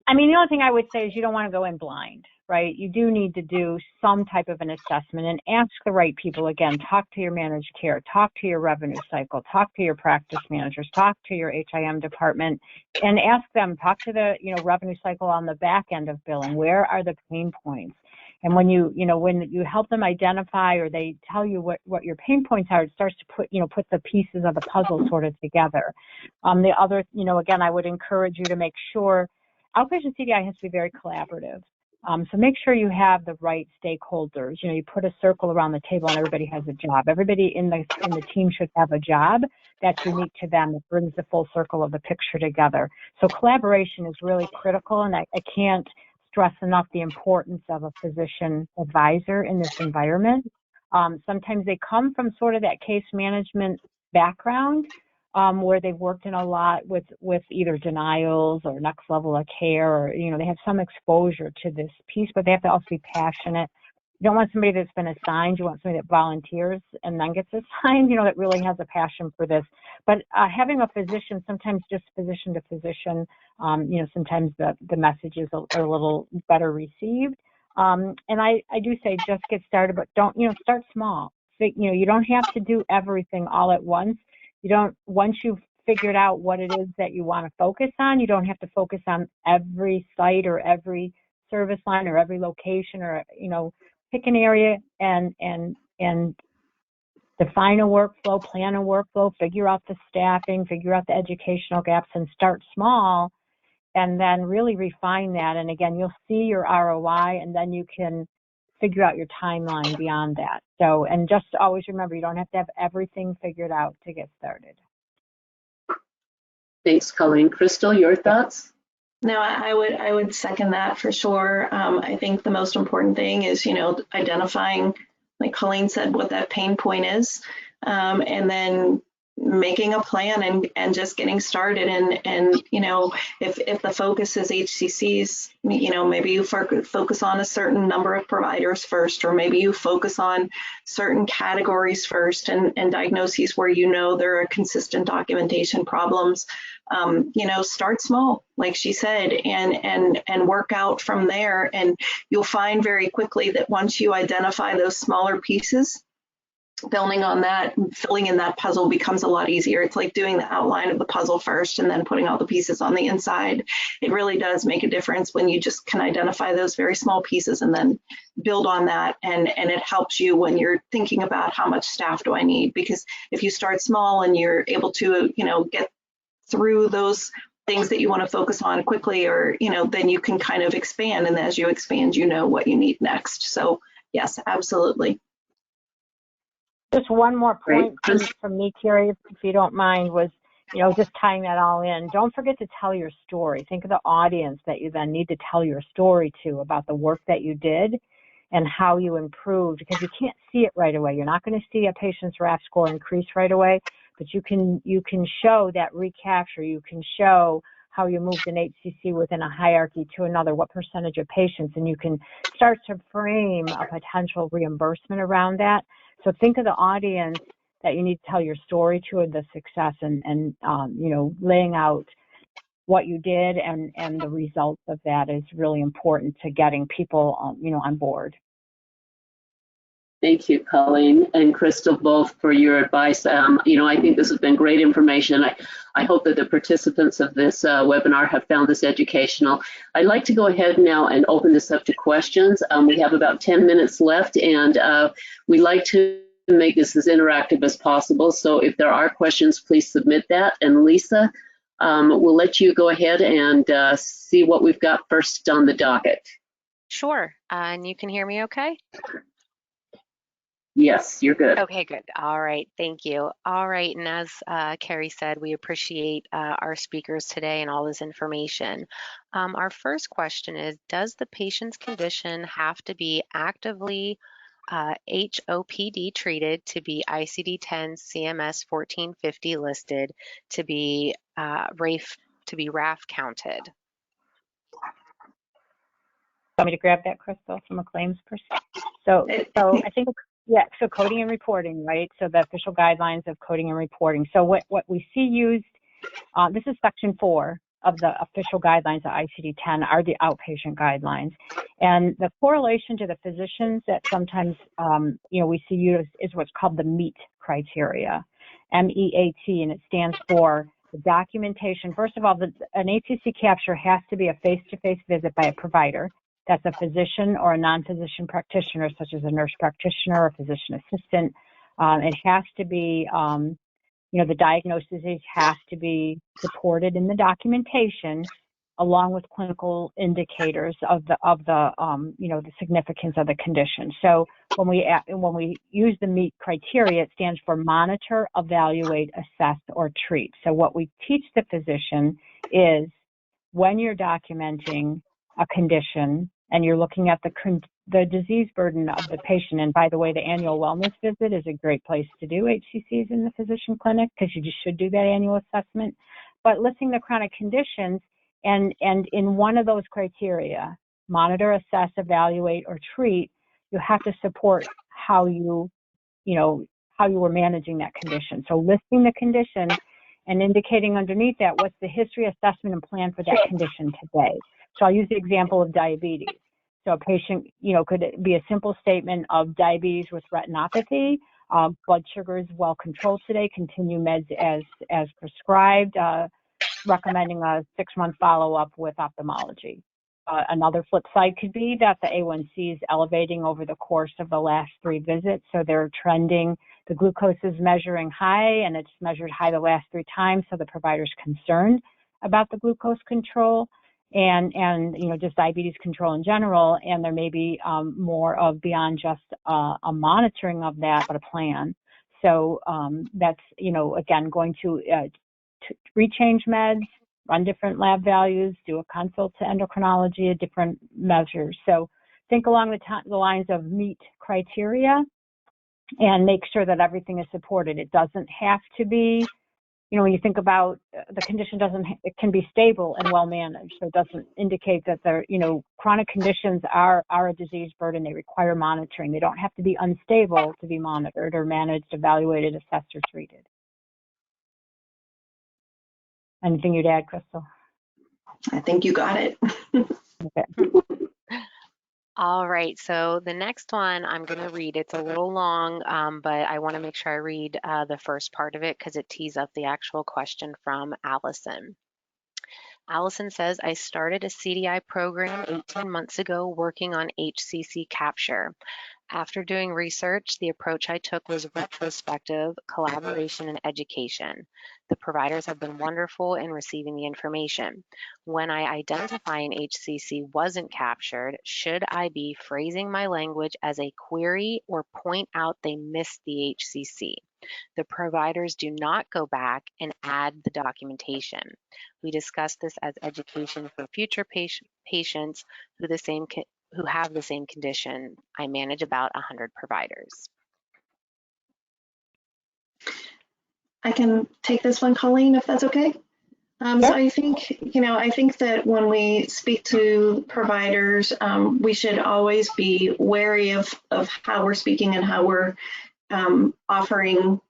I mean, the only thing I would say is you don't want to go in blind, right? You do need to do some type of an assessment and ask the right people. Again, talk to your managed care, talk to your revenue cycle, talk to your practice managers, talk to your HIM department, and ask them, talk to the, revenue cycle on the back end of billing. Where are the pain points? And when when you help them identify, or they tell you what your pain points are, it starts to put the pieces of the puzzle sort of together. The other, again, I would encourage you to make sure outpatient CDI has to be very collaborative. So make sure you have the right stakeholders. You put a circle around the table and everybody has a job. Everybody in the team should have a job that's unique to them, that brings the full circle of the picture together. So collaboration is really critical, and I can't stress enough the importance of a physician advisor in this environment. Sometimes they come from sort of that case management background, where they've worked in a lot with either denials or next level of care, or, they have some exposure to this piece, but they have to also be passionate. You don't want somebody that's been assigned. You want somebody that volunteers and then gets assigned, that really has a passion for this. But having a physician, sometimes just physician to physician, sometimes the messages are a little better received. And I do say just get started, but don't, start small. So, you don't have to do everything all at once. Once you've figured out what it is that you want to focus on, you don't have to focus on every site or every service line or every location, or, pick an area and and define a workflow, plan a workflow, figure out the staffing, figure out the educational gaps, and start small, and then really refine that. And again, you'll see your ROI, and then you can figure out your timeline beyond that. So, and just always remember, you don't have to have everything figured out to get started. Thanks, Colleen. Crystal, your thoughts? No, I would second that for sure. I think the most important thing is, identifying, like Colleen said, what that pain point is, and then making a plan and just getting started. And if the focus is HCCs, maybe you focus on a certain number of providers first, or maybe you focus on certain categories first and diagnoses where there are consistent documentation problems. Start small, like she said, and work out from there. And you'll find very quickly that once you identify those smaller pieces, building on that, filling in that puzzle becomes a lot easier. It's like doing the outline of the puzzle first and then putting all the pieces on the inside. It really does make a difference when you just can identify those very small pieces and then build on that. And it helps you when you're thinking about how much staff do I need, because if you start small and you're able to, get through those things that you want to focus on quickly, or, then you can kind of expand. And as you expand, what you need next. So yes, absolutely. Just one more point from me, Carrie, if you don't mind, was, just tying that all in. Don't forget to tell your story. Think of the audience that you then need to tell your story to about the work that you did and how you improved, because you can't see it right away. You're not going to see a patient's RAF score increase right away, but you can show that recapture. You can show how you moved an HCC within a hierarchy to another, what percentage of patients, and you can start to frame a potential reimbursement around that. So think of the audience that you need to tell your story to, the success, and laying out what you did and the results of that is really important to getting people, on board. Thank you, Colleen and Crystal, both for your advice. I think this has been great information. I hope that the participants of this webinar have found this educational. I'd like to go ahead now and open this up to questions. We have about 10 minutes left, and we like to make this as interactive as possible. So if there are questions, please submit that. And Lisa, we'll let you go ahead and see what we've got first on the docket. Sure. And you can hear me okay? Yes, you're good. Okay, good. All right, thank you. All right, and as Carrie said, we appreciate our speakers today and all this information. Our first question is, does the patient's condition have to be actively HOPD treated to be ICD-10 CMS 1450 listed to be RAF counted? Want me to grab that, Crystal, from a claims perspective? So I think, yeah, so coding and reporting, right? So the official guidelines of coding and reporting. So what we see used, this is section 4 of the official guidelines of ICD-10 are the outpatient guidelines. And the correlation to the physicians that sometimes, we see used is what's called the MEAT criteria, M-E-A-T, and it stands for the documentation. First of all, an HCC capture has to be a face-to-face visit by a provider. That's a physician or a non-physician practitioner, such as a nurse practitioner or a physician assistant. It has to be, the diagnosis has to be supported in the documentation, along with clinical indicators of the significance of the condition. So when we use the MEAT criteria, it stands for monitor, evaluate, assess, or treat. So what we teach the physician is, when you're documenting a condition and you're looking at the disease burden of the patient, and by the way, the annual wellness visit is a great place to do HCCs in the physician clinic, because you just should do that annual assessment. But listing the chronic conditions, and in one of those criteria, monitor, assess, evaluate, or treat, you have to support how you were managing that condition. So listing the condition and indicating underneath that what's the history, assessment, and plan for that condition today. So I'll use the example of diabetes. So a patient, could be a simple statement of diabetes with retinopathy, blood sugar is well controlled today, continue meds as prescribed, recommending a 6-month follow-up with ophthalmology. another flip side could be that the A1C is elevating over the course of the last 3 visits. So they're trending, the glucose is measuring high and it's measured high the last 3 times. So the provider's concerned about the glucose control and just diabetes control in general. And there may be more of beyond just a monitoring of that, but a plan. So that's, again, going to rechange meds, run different lab values, do a consult to endocrinology, different measures. So think along the lines of meet criteria and make sure that everything is supported. It doesn't have to be, when you think about the condition it can be stable and well managed. So it doesn't indicate that they're, chronic conditions are a disease burden. They require monitoring. They don't have to be unstable to be monitored or managed, evaluated, assessed, or treated. Anything you'd add, Crystal? I think you got it. Okay. All right, so the next one I'm going to read. It's a little long, but I want to make sure I read the first part of it because it tees up the actual question from Allison. Allison says, I started a CDI program 18 months ago working on HCC capture. After doing research, the approach I took was retrospective, collaboration, and education. The providers have been wonderful in receiving the information. When I identify an HCC wasn't captured, should I be phrasing my language as a query or point out they missed the HCC? The providers do not go back and add the documentation. We discuss this as education for future patients who have the same condition. I manage about 100 providers. I can take this one, Colleen, if that's okay. So I think that when we speak to providers, we should always be wary of how we're speaking and how we're offering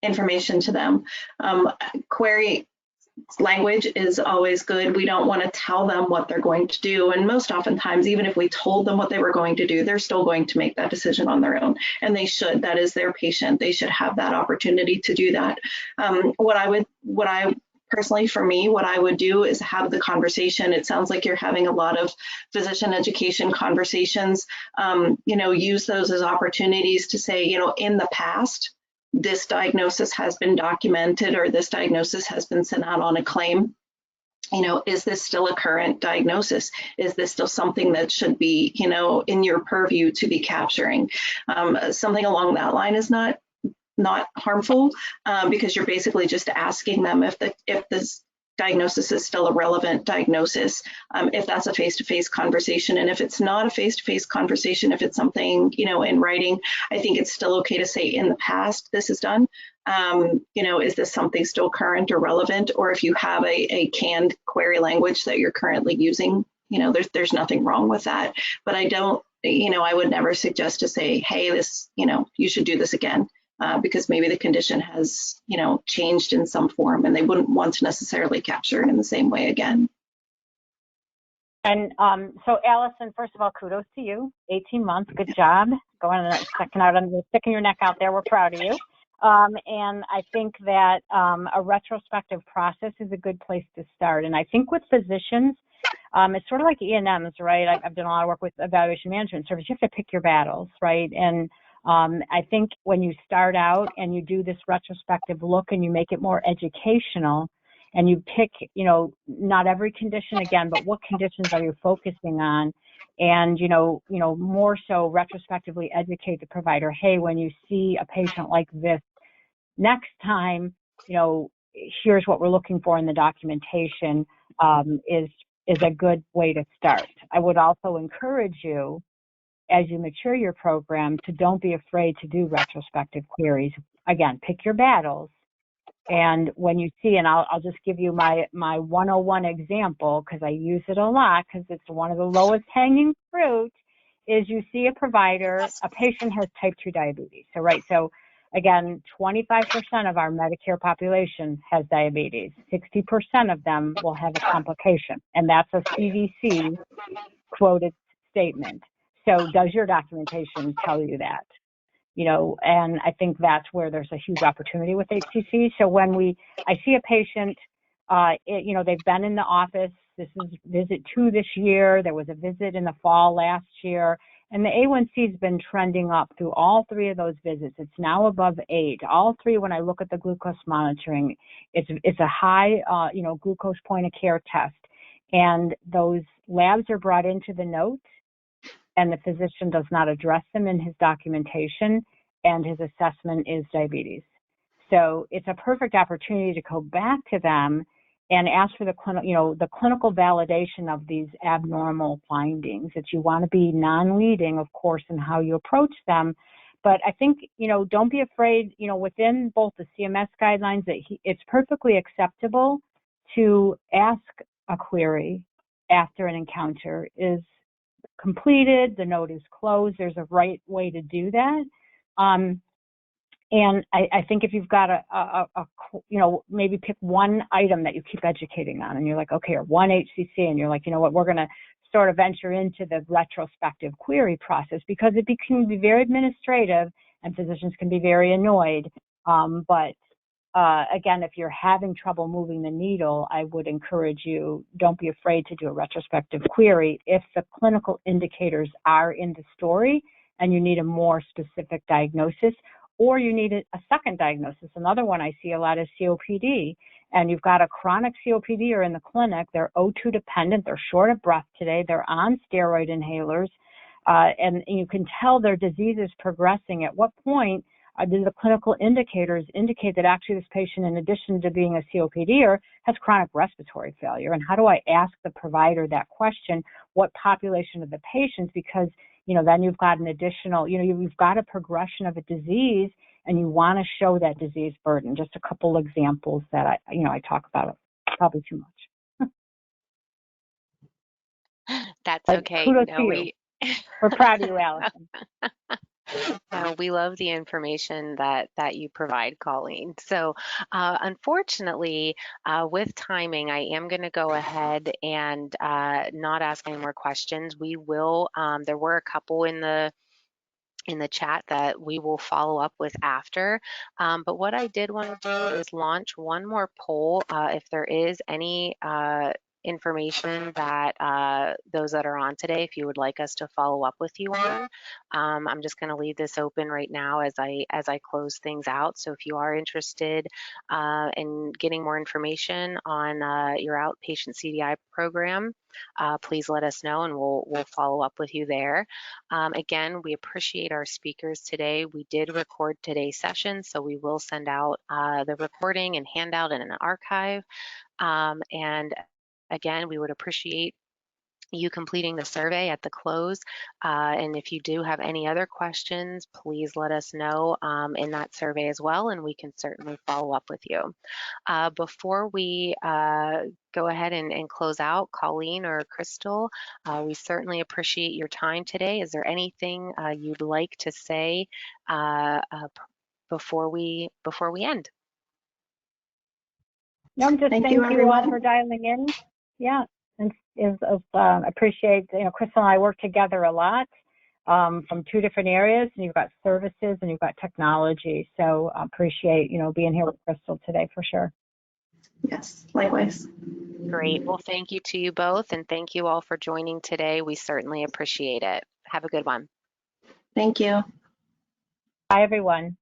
information to them. Query language is always good. We don't want to tell them what they're going to do. And most oftentimes, even if we told them what they were going to do, they're still going to make that decision on their own. And they should. That is their patient. They should have that opportunity to do that. What I personally, for me, what I would do is have the conversation. It sounds like you're having a lot of physician education conversations. Use those as opportunities to say, in the past, this diagnosis has been documented or this diagnosis has been sent out on a claim. Is this still a current diagnosis? Is this still something that should be, in your purview to be capturing? Something along that line is not harmful because you're basically just asking them if this diagnosis is still a relevant diagnosis, if that's a face-to-face conversation. And if it's not a face-to-face conversation, if it's something, in writing, I think it's still okay to say in the past this is done. Is this something still current or relevant? Or if you have a canned query language that you're currently using, there's nothing wrong with that. But I don't, I would never suggest to say, hey, this, you should do this again. Because maybe the condition has, changed in some form and they wouldn't want to necessarily capture it in the same way again. And so Allison, first of all, kudos to you. 18 months, good job. Sticking your neck out there. We're proud of you. And I think that a retrospective process is a good place to start. And I think with physicians, it's sort of like E&Ms, right? I've done a lot of work with evaluation management service. You have to pick your battles, right? And I think when you start out and you do this retrospective look and you make it more educational and you pick, not every condition again, but what conditions are you focusing on? And, more so retrospectively educate the provider, hey, when you see a patient like this, next time, here's what we're looking for in the documentation is a good way to start. I would also encourage you, as you mature your program, to don't be afraid to do retrospective queries. Again, pick your battles. And when you see, and I'll just give you my 101 example, because I use it a lot, because it's one of the lowest hanging fruit, is you see a patient has type 2 diabetes. So again, 25% of our Medicare population has diabetes. 60% of them will have a complication. And that's a CDC quoted statement. So does your documentation tell you that? And I think that's where there's a huge opportunity with HCC. So when I see a patient, they've been in the office This is visit 2 this year. There was a visit in the fall last year. And the A1C has been trending up through all 3 of those visits. It's now above 8. All 3, when I look at the glucose monitoring, it's a high, glucose point of care test. And those labs are brought into the note, and the physician does not address them in his documentation, and his assessment is diabetes. So it's a perfect opportunity to go back to them and ask for the clinical validation of these abnormal findings. That you want to be non-leading, of course, in how you approach them. But I think, don't be afraid, within both the CMS guidelines, that it's perfectly acceptable to ask a query after an encounter is completed, the note is closed. There's a right way to do that. And I think if you've got maybe pick one item that you keep educating on, and you're like, okay, or one HCC, and you're like, you know what, we're going to sort of venture into the retrospective query process, because it can be very administrative and physicians can be very annoyed. But again, if you're having trouble moving the needle, I would encourage you, don't be afraid to do a retrospective query if the clinical indicators are in the story and you need a more specific diagnosis, or you need a second diagnosis. Another one I see a lot is COPD, and you've got a chronic COPDer in the clinic. They're O2 dependent, they're short of breath today, they're on steroid inhalers, and you can tell their disease is progressing. At what point do the clinical indicators indicate that actually this patient, in addition to being a COPDer, has chronic respiratory failure? And how do I ask the provider that question? What population of the patients? Because then you've got an additional, you've got a progression of a disease, and you want to show that disease burden. Just a couple examples that I talk about it probably too much. That's but okay. Kudos to you. We're proud of you, Allison. We love the information that you provide, Colleen. So unfortunately, with timing, I am going to go ahead and not ask any more questions. We will, there were a couple in the chat that we will follow up with after. But what I did want to do is launch one more poll. If there is any information that those that are on today, if you would like us to follow up with you on, I'm just going to leave this open right now as I close things out. So if you are interested in getting more information on your outpatient CDI program, please let us know, and we'll follow up with you there. Again, we appreciate our speakers today. We did record today's session, so we will send out the recording and handout in an archive. And again, we would appreciate you completing the survey at the close. And if you do have any other questions, please let us know in that survey as well, and we can certainly follow up with you. Before we go ahead and close out, Colleen or Crystal, we certainly appreciate your time today. Is there anything you'd like to say before we end? No, I'm just Thank thank you, you all everyone. for dialing in. Yeah, and appreciate, Crystal and I work together a lot from 2 different areas, and you've got services and you've got technology. So appreciate, being here with Crystal today for sure. Yes, likewise. Great. Well, thank you to you both, and thank you all for joining today. We certainly appreciate it. Have a good one. Thank you. Bye, everyone.